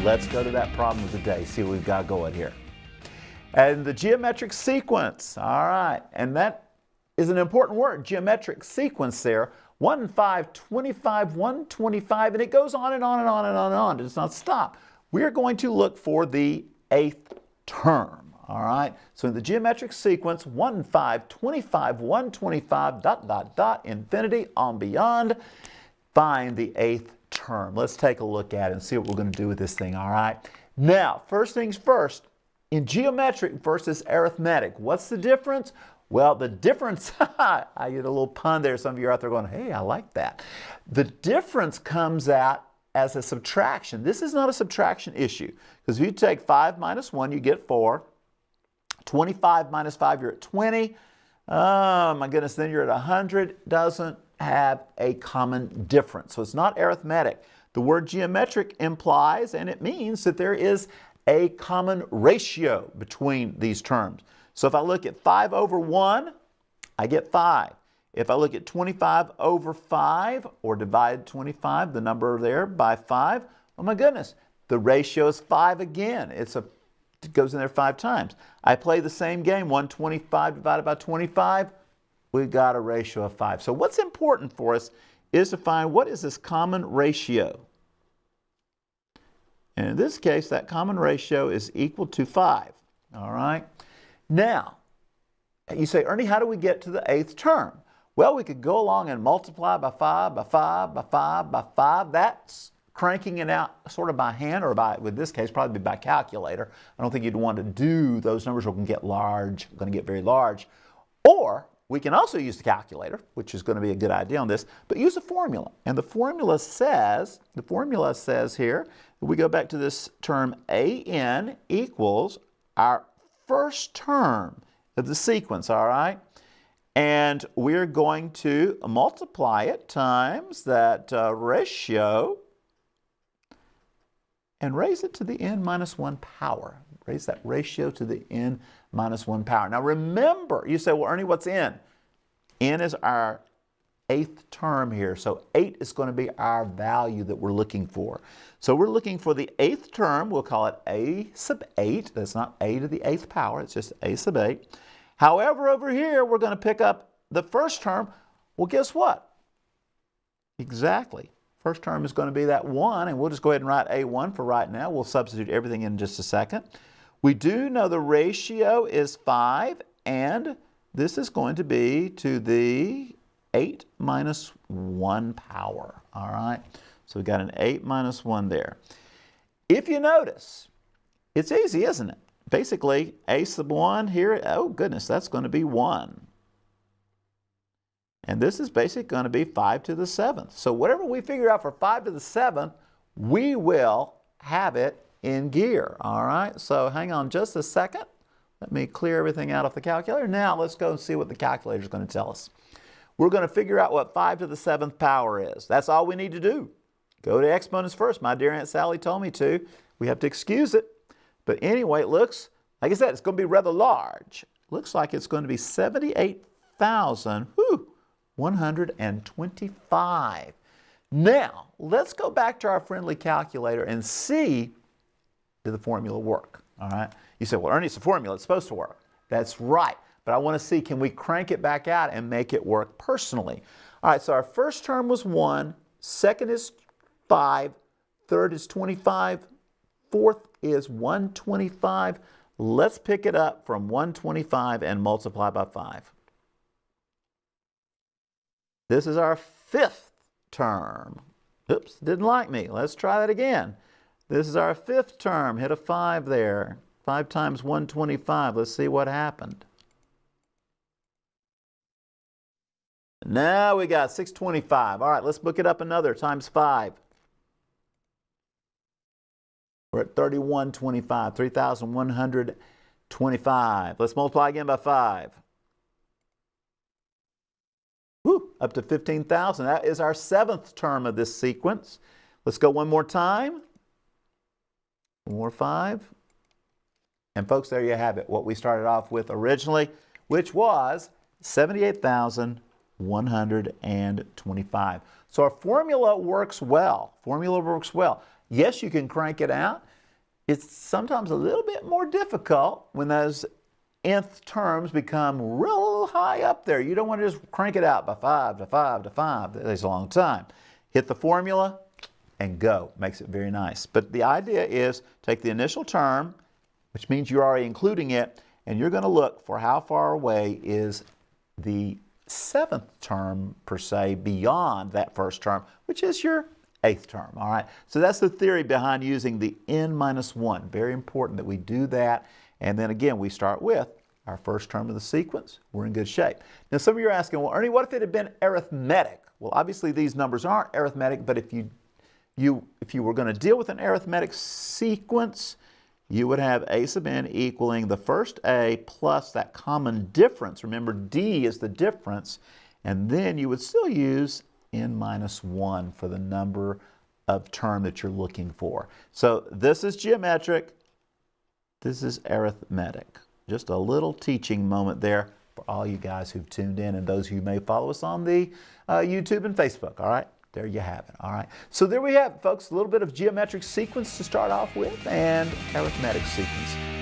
Let's go to that problem of the day, see what we've got going here. And the geometric sequence, all right, and that is an important word, geometric sequence there. 1, 5, 25, 125, and it goes on and on and on and on and on. It does not stop. We're going to look for the 8th term, all right? So in the geometric sequence, 1, 5, 25, 125, dot, dot, dot, infinity, on beyond, find the 8th term. Let's take a look at it and see what we're going to do with this thing, all right? Now, first things first, in geometric versus arithmetic, what's the difference? Well, the difference, I get a little pun there. Some of you are out there going, hey, I like that. The difference comes out as a subtraction. This is not a subtraction issue, because if you take 5 minus 1, you get 4. 25 minus 5, you're at 20. Oh, my goodness, then you're at 100. Doesn't have a common difference. So it's not arithmetic. The word geometric implies, and it means that there is a common ratio between these terms. So if I look at 5 over 1, I get 5. If I look at 25 over 5, or divide 25, the number there, by 5, oh my goodness, the ratio is 5 again. It goes in there 5 times. I play the same game, 125 divided by 25, we've got a ratio of 5. So what's important for us is to find what is this common ratio. And in this case, that common ratio is equal to 5. All right? Now, you say, Ernie, how do we get to the 8th term? Well, we could go along and multiply by 5, by 5, by 5, by 5. That's cranking it out sort of by hand, or by, with this case, probably by calculator. I don't think you'd want to do those numbers, are going to get large, going to get very large. Or we can also use the calculator, which is going to be a good idea on this, but use a formula. And the formula says here, we go back to this term AN equals our first term of the sequence, all right? And we're going to multiply it times that ratio and raise it to the n minus 1 power. Raise that ratio to the n minus 1 power. Now remember, you say, well, Ernie, what's n? N is our 8th term here. So 8 is going to be our value that we're looking for. So we're looking for the 8th term. We'll call it a sub 8. That's not a to the 8th power. It's just a sub 8. However, over here, we're going to pick up the first term. Well, guess what? Exactly. First term is going to be that 1, and we'll just go ahead and write A1 for right now. We'll substitute everything in just a second. We do know the ratio is 5, and this is going to be to the 8 minus 1 power. All right? So we've got an 8 minus 1 there. If you notice, it's easy, isn't it? Basically, a sub 1 here, oh goodness, that's going to be 1. And this is basically going to be 5 to the 7th. So whatever we figure out for 5 to the 7th, we will have it in gear. All right? So hang on just a second. Let me clear everything out of the calculator. Now let's go and see what the calculator is going to tell us. We're going to figure out what 5 to the 7th power is. That's all we need to do. Go to exponents first. My dear Aunt Sally told me to. We have to excuse it. But anyway, it looks, like I said, it's going to be rather large. Looks like it's going to be 78,125. Now, let's go back to our friendly calculator and see, did the formula work? All right? You say, well, Ernie, it's a formula. It's supposed to work. That's right. But I want to see, can we crank it back out and make it work personally? All right, so our first term was 1. Second is 5. Third is 25. Fourth is 125. Let's pick it up from 125 and multiply by 5. This is our 5th term. Oops, didn't like me. Let's try that again. This is our 5th term. Hit a 5 there. 5 times 125. Let's see what happened. Now we got 625. All right, let's book it up another times 5. We're at 3125, 3,125. Let's multiply again by 5. Woo, up to 15,000. That is our 7th term of this sequence. Let's go one more time. One more 5. And folks, there you have it. What we started off with originally, which was 78,125. So our formula works well. Formula works well. Yes, you can crank it out. it's sometimes a little bit more difficult when those nth terms become real high up there. You don't want to just crank it out by 5 to 5 to 5. That takes a long time. Hit the formula and go. Makes it very nice. But the idea is take the initial term, which means you're already including it, and you're going to look for how far away is the 7th term, per se, beyond that first term, which is your 8th term. All right. So that's the theory behind using the n minus 1. Very important that we do that. And then again, we start with our first term of the sequence. We're in good shape. Now, some of you are asking, well, Ernie, what if it had been arithmetic? Well, obviously these numbers aren't arithmetic, but if you were going to deal with an arithmetic sequence, you would have a sub n equaling the first a plus that common difference. Remember, d is the difference. And then you would still use n minus 1 for the number of term that you're looking for. So this is geometric. This is arithmetic. Just a little teaching moment there for all you guys who've tuned in and those who may follow us on the YouTube and Facebook. All right, there you have it. All right, so there we have it, folks. A little bit of geometric sequence to start off with and arithmetic sequence.